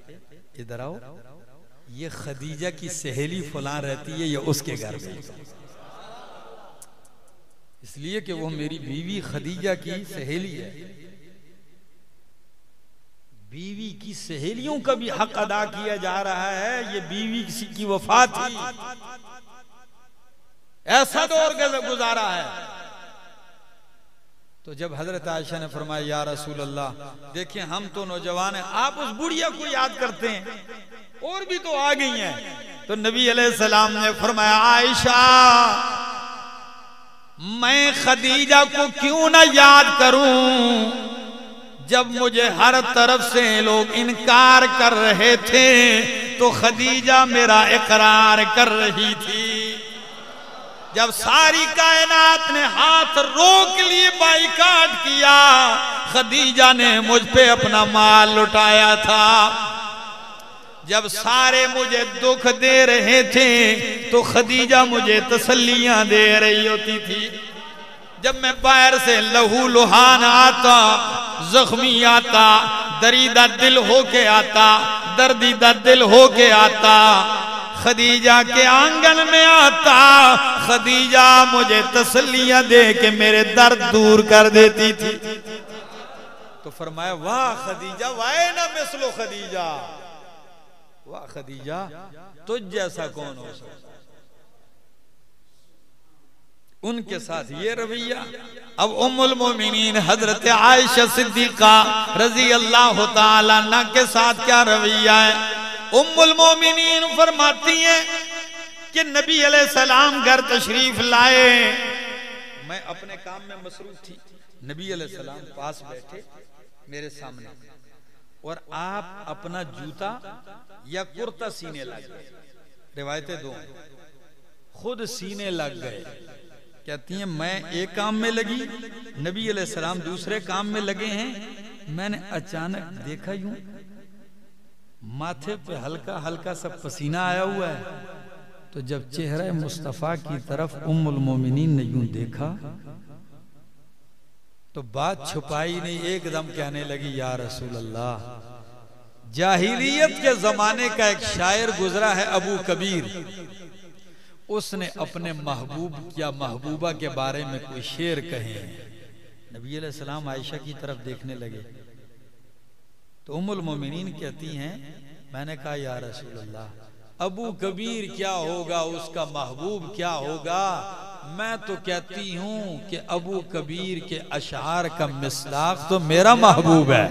इधर आओ, ये खदीजा की सहेली फलां रहती है, ये उसके घर में, इसलिए कि वो मेरी बीवी खदीजा की सहेली है। बीवी की सहेलियों का भी हक अदा किया जा रहा है। ये बीवी किसी की वफात थी, ऐसा दौर गुजारा है। तो जब हजरत आयशा ने फरमाया या रसूल अल्लाह, देखिए हम तो नौजवान हैं, आप उस बुढ़िया को याद करते हैं, और भी तो आ गई हैं। तो नबी अलैहिस्सलाम ने फरमाया आयशा, मैं खदीजा को क्यों ना याद करूं, जब मुझे हर तरफ से लोग इनकार कर रहे थे तो खदीजा मेरा इकरार कर रही थी। जब सारी कायनात ने हाथ रोक लिए, बाइकाट किया, खदीजा ने मुझ पे अपना माल लुटाया था। जब सारे मुझे दुख दे रहे थे तो खदीजा मुझे तसल्लियां दे रही होती थी। जब मैं बाहर से लहू लुहान आता, जख्मी आता, दरीदा दिल होके आता, दर्दीदा दिल होके आता, खदीजा के आंगन में आता, खदीजा मुझे तसल्लियां दे के मेरे दर्द दूर कर देती थी। तो फरमाया वाह खदीजा, वाह ना मिसलो खदीजा, वाह खदीजा, तुझ जैसा कौन हो सकता। उनके साथ ये रवैया। अब उम्मुल मोमिनीन हजरत आयशा सिद्दीका रजी अल्लाह ताला अन्हा के साथ क्या रवैया है। उम्मुल मोमिनीन फरमाती हैं कि नबी अलैहिस्सलाम घर तशरीफ लाए, मैं अपने काम में मसरूफ थी, नबी अलैहिस्सलाम पास बैठे मेरे सामने, और आप अपना जूता या कुर्ता सीने लग गए। रिवायतें दो, खुद सीने लग गए। कहती हैं मैं एक काम में लगी, नबी अलैहिस्सलाम दूसरे काम में लगे हैं। मैंने अचानक देखा यूं माथे पे हल्का हल्का सा पसीना आया हुआ है। तो जब चेहरा मुस्तफा की तरफ उम्मुल मोमिनीन ने यूं देखा तो बात छुपाई नहीं, एकदम कहने लगी या रसूल अल्लाह। जाहिलियत के जमाने का एक शायर गुजरा है अबू कबीर, उसने अपने महबूब या महबूबा के बारे में कोई शेर कहे हैं। नबी अलैहिस्सलाम आयशा की तरफ देखने लगे तो उम्मुल मोमिनीन कहती हैं मैंने कहा या रसूल अल्लाह, अबू कबीर क्या होगा, उसका महबूब क्या होगा। मैं तो कहती हूं कि अबू कबीर के अशार का मिसदाक तो मेरा महबूब है।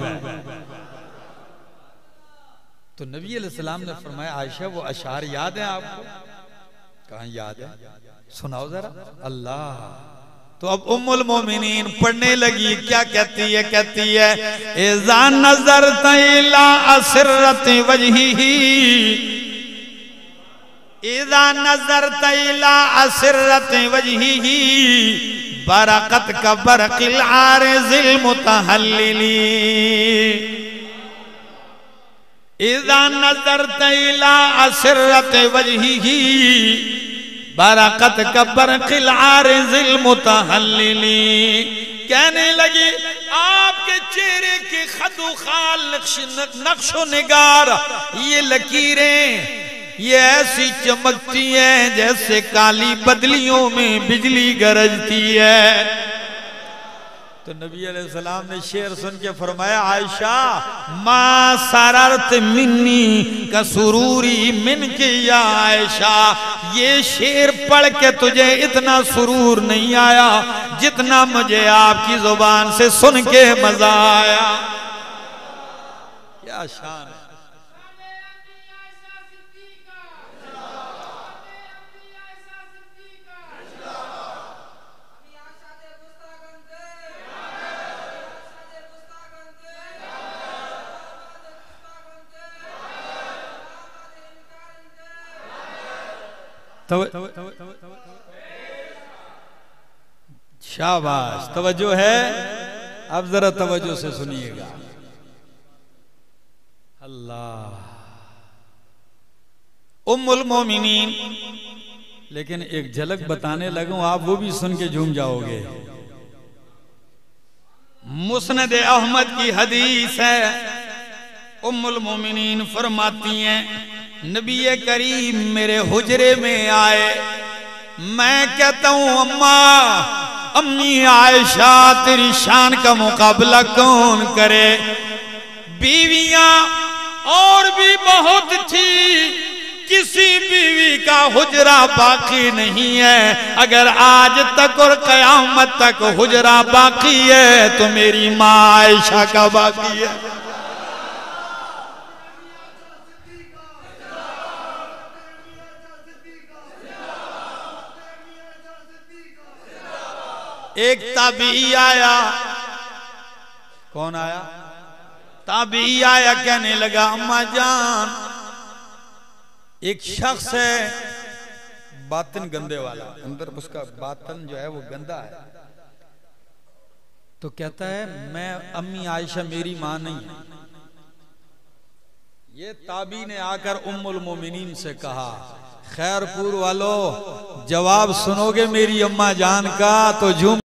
तो नबी अलैहिस्सलाम ने फरमाया आयशा वो अशार याद है आपको? कहाँ याद है, सुनाओ जरा। अल्लाह। तो अब उम्मुल मोमिनीन पढ़ने लगी, क्या कहती है? कहती है इज़ा नज़रत इला असरत वजहिही, इज़ा नज़रत इला असरत वजहिही बरकत का बरक़िल आरिज़िल मुतहल्लिली। इज़ा नज़रत इला असरत वजहिही बरकत का बरक़िल आरिज़िल मुतहल्लिली। कहने लगी आपके चेहरे के खदुखाल नक्शो निगार, ये लकीरें ये ऐसी चमकती हैं जैसे काली बदलियों में बिजली गरजती है। तो नबी अलैहिस्सलाम ने शेर सुन के फरमाया, आयशा मा सररत मिन्नी का सुरूरी मिन के या आयशा, ये शेर पढ़ के तुझे इतना सुरूर नहीं आया जितना मुझे आपकी जुबान से सुन के मजा आया। क्या शान है। शाबाश, तवज्जो है। अब जरा तवज्जो से सुनिएगा। अल्लाह, उम्मुल मोमिनीन, लेकिन एक झलक बताने लगूं, आप वो भी सुन के झूम जाओगे। मुस्नद अहमद की हदीस है, उम्मुल मोमिनीन फरमाती हैं, नबी करीम मेरे हुजरे में आए, मैं कहता हूं अम्मा, अम्मी आयशा तेरी शान का मुकाबला कौन करे। बीवियां और भी बहुत थी, किसी बीवी का हुजरा बाकी नहीं है। अगर आज तक और कयामत तक हुजरा बाकी है तो मेरी माँ आयशा का बाकी है। एक ताबी आया, कौन आया? ताबी आया, कहने लगा अम्मा जान, एक शख्स है बातिन गंदे वाला, अंदर उसका बातन जो है वो गंदा है, तो कहता है मैं, अम्मी आयशा मेरी मां नहीं है। ये ताबी ने आकर उम्मुल मोमिनीन से कहा, खैरपुर वालों जवाब सुनोगे मेरी अम्मा जान का तो झूम